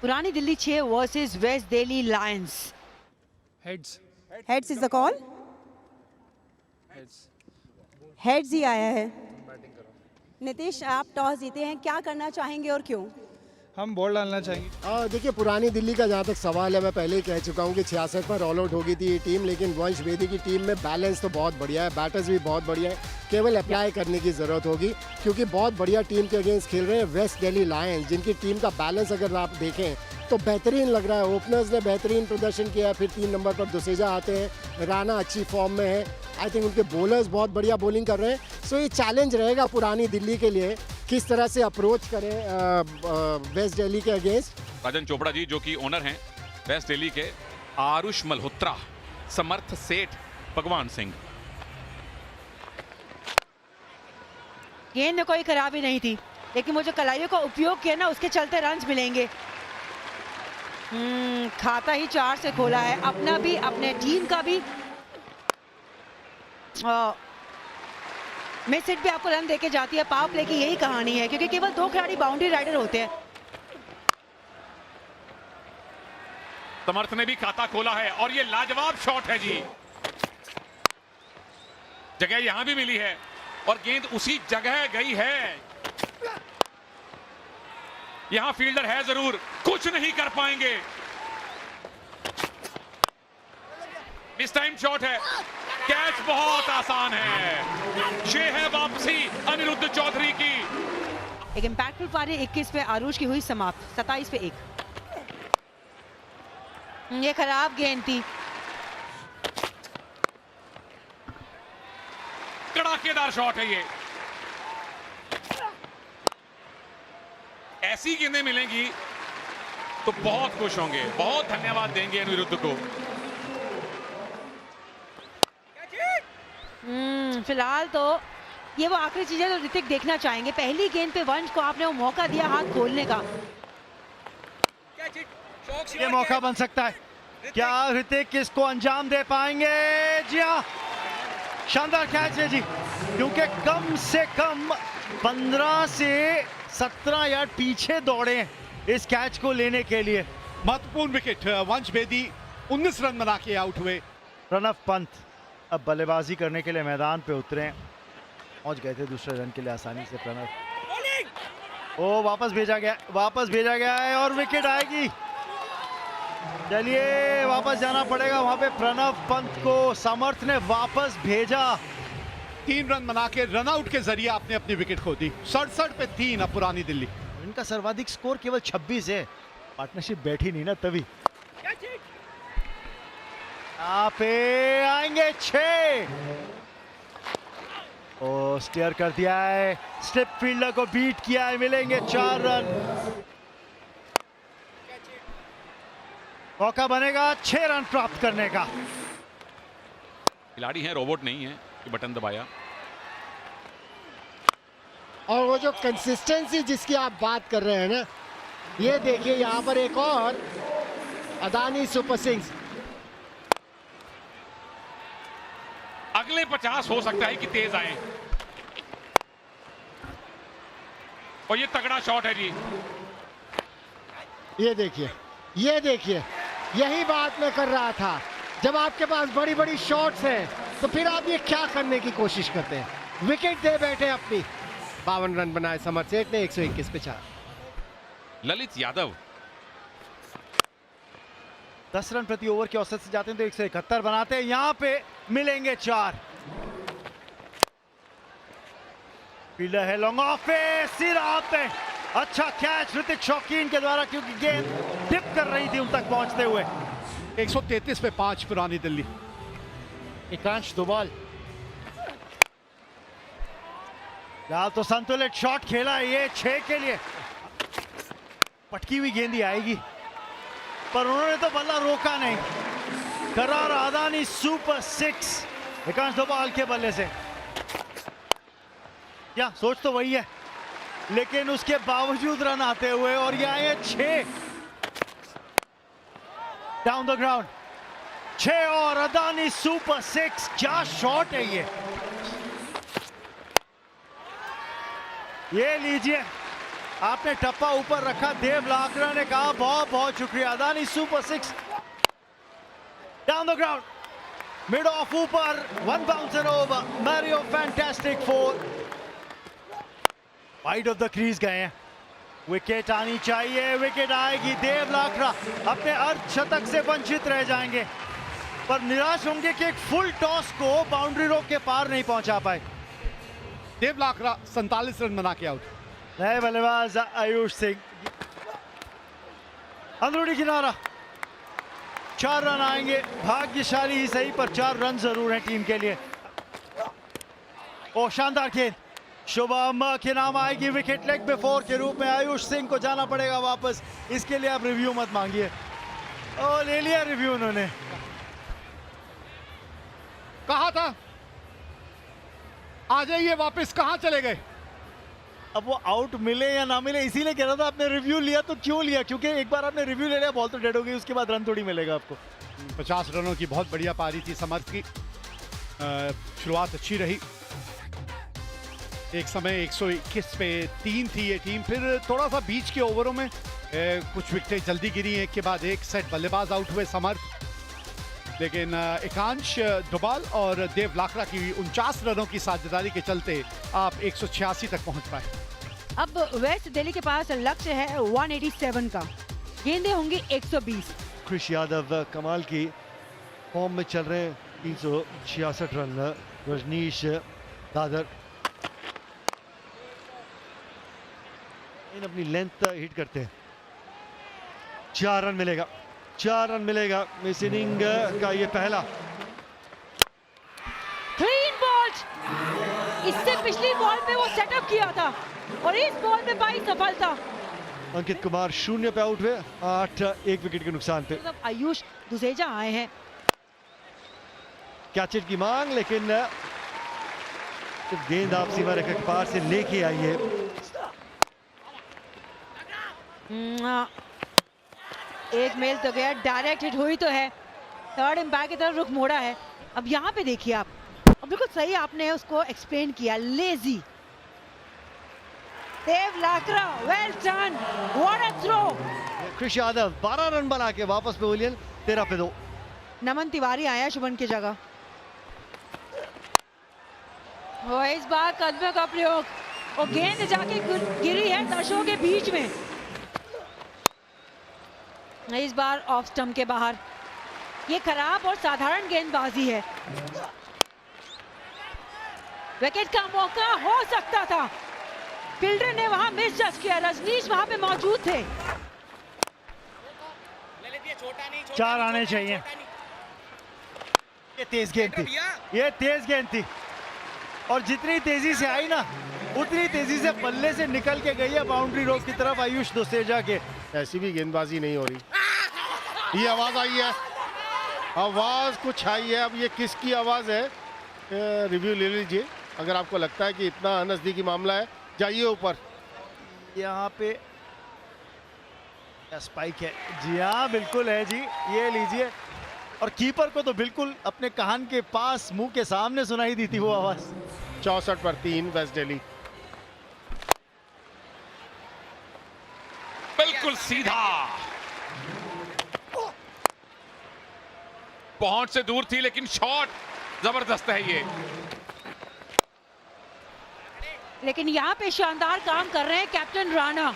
पुरानी Delhi 6 versus west Delhi lions. Heads. Heads is the call. Heads ही आया है। नीतीश, आप टॉस जीते हैं, क्या करना चाहेंगे और क्यों? हम बॉल डालना चाहेंगे। देखिए, पुरानी दिल्ली का जहाँ तक सवाल है, मैं पहले ही कह चुका हूँ कि 66 पर ऑल आउट हो गई थी ये टीम, लेकिन वंश बेदी की टीम में बैलेंस तो बहुत बढ़िया है, बैटर्स भी बहुत बढ़िया है, केवल अप्लाई करने की ज़रूरत होगी क्योंकि बहुत बढ़िया टीम के अगेंस्ट खेल रहे हैं वेस्ट दिल्ली लायंस, जिनकी टीम का बैलेंस अगर आप देखें तो बेहतरीन लग रहा है। ओपनर्स ने बेहतरीन प्रदर्शन किया है, फिर 3 नंबर पर दुसेजा आते हैं, राणा अच्छी फॉर्म में है, आई थिंक उनके बॉलर्स बहुत बढ़िया बॉलिंग कर रहे हैं। सो ये चैलेंज रहेगा पुरानी दिल्ली के लिए, किस तरह से अप्रोच करें वेस्ट दिल्ली के अगेंस्ट। राजन चोपड़ा जी जो कि ओनर हैं वेस्ट दिल्ली के, आरुष मल्होत्रा, समर्थ सेठ, भगवान सिंह। गेंद में कोई खराबी नहीं थी, लेकिन वो जो कलाइयों का उपयोग किया ना, उसके चलते रन्स मिलेंगे। खाता ही 4 से खोला है, अपना भी अपने टीम का भी। मिड सेट भी आपको रन देके जाती है, पावर प्ले की यही कहानी है, क्योंकि केवल 2 खिलाड़ी बाउंड्री राइडर होते हैं। समर्थ ने भी खाता खोला है और ये लाजवाब शॉट है जी। जगह यहां भी मिली है और गेंद उसी जगह गई है। यहां फील्डर है जरूर, कुछ नहीं कर पाएंगे। मिस टाइम शॉट है, कैच बहुत आसान है। ये है वापसी अनिरुद्ध चौधरी की। एक इंपैक्टफुल पारी 21 पे आरुष की हुई समाप्त, 27 पे 1। ये खराब गेंद थी। कड़ाकेदार शॉट है ये। ऐसी गेंदें मिलेंगी तो बहुत खुश होंगे, बहुत धन्यवाद देंगे अनिरुद्ध को। फिलहाल तो ये वो आखिरी चीज है जो ऋतिक देखना चाहेंगे। पहली गेंद पे वंश को आपने वो मौका दिया हाथ खोलने का। ये मौका बन सकता है, क्या ऋतिक इसको अंजाम दे पाएंगे? जी हाँ, शानदार कैच है जी, क्योंकि कम से कम 15 से 17 यार्ड पीछे दौड़े इस कैच को लेने के लिए। महत्वपूर्ण विकेट, वंश बेदी 19 रन बना के आउट हुए। प्रणव पंत अब बल्लेबाजी करने के लिए मैदान पे उतरे, पहुंच गए थे दूसरे रन के लिए आसानी से प्रणव। ओ वापस भेजा गया है और विकेट आएगी। चलिए वापस जाना पड़ेगा वहां पे प्रणव पंत को, समर्थ ने वापस भेजा। 3 रन बना के रन आउट के जरिए आपने अपनी विकेट खो दी। 67 पे 3 अब पुरानी दिल्ली। इनका सर्वाधिक स्कोर केवल 26 है, पार्टनरशिप बैठी नहीं ना तभी। यहाँ पे आएंगे 6। ओ स्टेयर कर दिया है, स्लिप फील्डर को बीट किया है, मिलेंगे 4 रन। मौका बनेगा 6 रन प्राप्त करने का। खिलाड़ी हैं, रोबोट नहीं है कि बटन दबाया। और वो जो कंसिस्टेंसी जिसकी आप बात कर रहे हैं ना, ये देखिए यहाँ पर एक और अदानी सुपर सिंह। अगले 50 हो सकता है कि तेज आए। और ये तगड़ा शॉट है जी। ये देखिए, यही बात मैं कर रहा था। जब आपके पास बड़ी बड़ी शॉट्स हैं तो फिर आप ये क्या करने की कोशिश करते हैं? विकेट दे बैठे अपनी। 52 रन बनाए समर्थ सेठ ने, 121 पे 4। ललित यादव 10 रन प्रति ओवर के औसत से जाते हैं तो 171 बनाते हैं, यहां पे मिलेंगे 4। फील्डर है लॉन्ग ऑफ पे, सिर आते। अच्छा कैच ऋतिक शौकीन के द्वारा, क्योंकि गेंद डिप कर रही थी उन तक पहुंचते हुए। 133 पे 5 पुरानी दिल्ली। एकांश 2 बॉल। यार तो संतुलित शॉट खेला है ये 6 के लिए। पटकी हुई गेंद ही आएगी, पर उन्होंने तो बल्ला रोका नहीं। करार अदानी सुपर 6, एकांश 2 बॉल के बल्ले से। या सोच तो वही है, लेकिन उसके बावजूद रन आते हुए, और ये आए 6 डाउन द ग्राउंड। 6 और अदानी सुपर 6। क्या शॉट है ये लीजिए, आपने टप्पा ऊपर रखा, देव लाकरा ने कहा बहुत बहुत शुक्रिया। Adani super 6 down the ground, mid off ऊपर, one bouncer over, Mario fantastic 4 wide of the crease गए हैं। विकेट आनी चाहिए, विकेट आएगी। देव लाकरा अपने अर्धशतक से वंचित रह जाएंगे, पर निराश होंगे कि एक फुल टॉस को बाउंड्री रोक के पार नहीं पहुंचा पाए। देव लाकरा 47 रन बना के आउट। नए बल्लेबाज आयुष सिंह, अंदरूनी किनारा, 4 रन आएंगे। भाग्यशाली ही सही, पर 4 रन जरूर हैं टीम के लिए। ओ शानदार खेल, शुभम के नाम आएगी विकेट लेग बिफोर के रूप में। आयुष सिंह को जाना पड़ेगा वापस, इसके लिए आप रिव्यू मत मांगिए। ओ ले लिया रिव्यू उन्होंने। कहा था आ जाइए वापस, कहां चले गए? अब वो आउट मिले या ना मिले, इसीलिए कह रहा था आपने रिव्यू लिया तो क्यों लिया, क्योंकि एक बार आपने रिव्यू ले लिया बॉल तो डेड हो गई, उसके बाद रन थोड़ी मिलेगा आपको। 50 रनों की बहुत बढ़िया पारी थी समर्थ की। शुरुआत अच्छी रही, एक समय 121 पे 3 थी ये टीम, फिर थोड़ा सा बीच के ओवरों में कुछ विकेटें जल्दी गिरी, एक के बाद एक सेट बल्लेबाज आउट हुए समर्थ। लेकिन एकांश डोभाल और देव लाकरा की 49 रनों की साझेदारी के चलते आप 186 तक पहुंच पाए। अब वेस्ट दिल्ली के पास लक्ष्य है 187 का, गेंदें होंगी 120। कृष यादव कमाल की फॉर्म में चल रहे हैं, 366 रन। रजनीश दादर इन अपनी लेंथ हिट करते हैं, 4 रन मिलेगा, 4 रन मिलेगा इस इनिंग का ये पहला। क्लीन बॉल, इससे पिछली बॉल पे वो सेटअप किया था और इस बॉल में पाई सफलता। अंकित कुमार 0 पे आउट हुए, 8 1 विकेट के नुकसान पे। अब आयुष दुसेजा आए हैं, कैचेट की मांग, लेकिन गेंद आप सीमा रेखा के पार से लेके आई है। एक मेल तो गया, डायरेक्ट हिट हुई तो है, थर्ड एम्पायर की तरफ रुख मोड़ा है। अब यहाँ पे देखिए आप, अब बिल्कुल सही आपने उसको एक्सप्लेन किया, lazy. Dev Lakra, well done, what a throw. Krish Yadav 12 run बना के वापस पेविलियन, 13 पे 2। नमन तिवारी आया शुभन की जगह। वो इस बार कदमों का प्रयोग, और गेंद जाके गिरी है दर्शकों के बीच में। इस बार ऑफ स्टंप के बाहर, ये खराब और साधारण गेंदबाजी है। विकेट का मौका हो सकता था, फील्डर ने वहां मिस जज किया, रजनीश वहां पे मौजूद थे। 4 आने चाहिए। ये तेज गेंद थी, ये तेज गेंद थी, और जितनी तेजी से आई ना उतनी तेजी से बल्ले से निकल के गई है बाउंड्री रोक की तरफ आयुष दुसेजा के। ऐसी भी गेंदबाजी नहीं हो रही। ये आवाज आई है, आवाज कुछ आई है, अब ये किसकी आवाज है? रिव्यू ले लीजिए, अगर आपको लगता है कि इतना नजदीकी मामला है जाइए ऊपर। यहाँ पे स्पाइक है जी, हाँ बिल्कुल है जी, ये लीजिए। और कीपर को तो बिल्कुल अपने कान के पास, मुंह के सामने सुनाई दी थी वो आवाज। 64 पर 3 वेस्ट दिल्ली। बिल्कुल सीधा, पहुंच से दूर थी, लेकिन शॉट जबरदस्त है ये। लेकिन यहाँ पे शानदार काम कर रहे हैं कैप्टन राणा।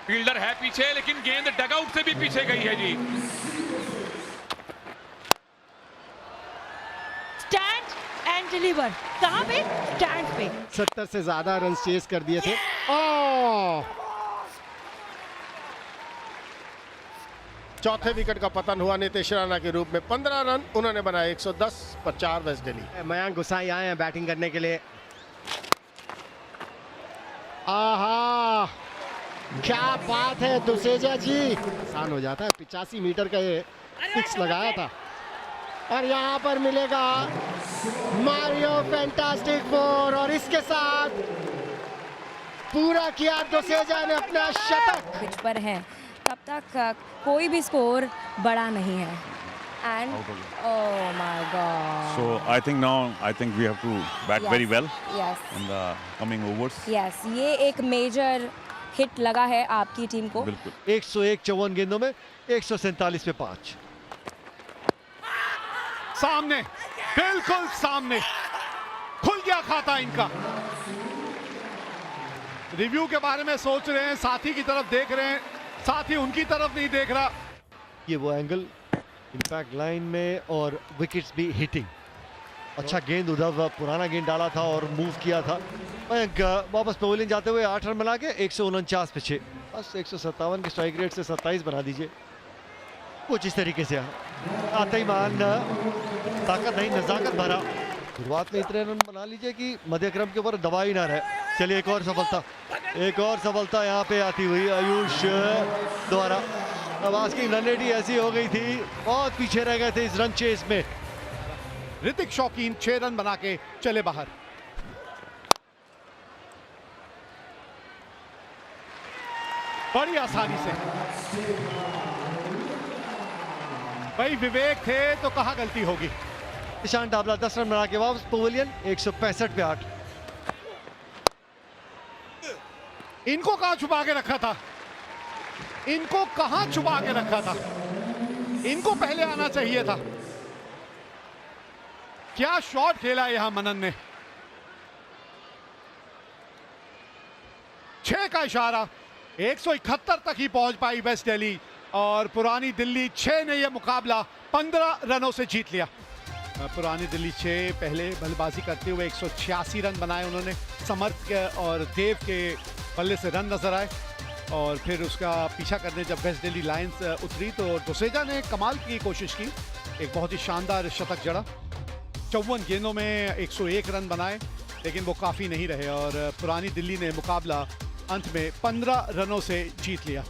फील्डर है पीछे, लेकिन गेंद डगआउट से भी पीछे गई है जी। स्टैंड एंड डिलीवर, कहां पे? स्टैंड पे। 70 से ज्यादा रन चेस कर दिए थे। ओह, चौथे विकेट का पतन हुआ नीतीश राणा के रूप में। 15 रन उन्होंने बनाए, 110 पर 4 वेस्ट दिल्ली। मयंक गुसाई आए हैं बैटिंग करने के लिए। आहा, क्या बात है दुसेजा जी, आसान हो जाता है। 85 मीटर का ये सिक्स लगाया था, और यहाँ पर मिलेगा मारियो फैंटास्टिक 4, और इसके साथ पूरा किया दुसेजा ने अपना शतक। पिच पर है, तब तक कोई भी स्कोर बड़ा नहीं है। and Out हो गया. oh my god. So I think now we have to bat Yes. very well Yes. in the coming overs. Yes, ये एक मेजर हिट लगा है आपकी टीम को. बिल्कुल. 101 54 गेंदों में 147 पे 5. सामने, बिल्कुल सामने, खुल गया खाता इनका. रिव्यू के बारे में सोच रहे हैं, साथी की तरफ देख रहे हैं, साथी उनकी तरफ नहीं देख रहा. ये वो एंगल इम्पैक्ट लाइन में और विकेट्स भी हिटिंग. अच्छा गेंद उधर पुराना गेंद डाला था और मूव किया था. मयंक वापस पवेलियन जाते हुए 8 रन बना के 149 पे 6. बस 157 के स्ट्राइक रेट से 27 बना दीजिए. कुछ इस तरीके से आते ही मान ताकत नहीं, नजाकत भरा. शुरुआत में इतने रन बना लीजिए कि मध्य क्रम के ऊपर दबाव ही ना रहे. चलिए एक और सफलता यहाँ पे आती हुई आयुष द्वारा. अब की रन रेट ऐसी हो गई थी, बहुत पीछे रह गए थे इस रन चेस में. ऋतिक शौकीन 6 रन बना के चले बाहर. बड़ी आसानी से. भाई विवेक थे तो कहाँ गलती होगी. ईशान डाबला 10 रन बना के वापस पवेलियन 165 पे 8. इनको कहाँ छुपा के रखा था, इनको कहाँ छुपा के रखा था. इनको पहले आना चाहिए था. क्या शॉट खेला यहां मनन ने. 6 का इशारा. 171 तक ही पहुंच पाई वेस्ट दिल्ली और पुरानी दिल्ली 6 ने यह मुकाबला 15 रनों से जीत लिया. पुरानी दिल्ली 6 पहले बल्लेबाजी करते हुए 186 रन बनाए उन्होंने. समर्थ और देव के बल्ले से रन नजर आए और फिर उसका पीछा करने जब वेस्ट दिल्ली लायंस उतरी तो डोसेजा ने कमाल की कोशिश की. एक बहुत ही शानदार शतक जड़ा. 54 गेंदों में 101 रन बनाए, लेकिन वो काफ़ी नहीं रहे और पुरानी दिल्ली ने मुकाबला अंत में 15 रनों से जीत लिया.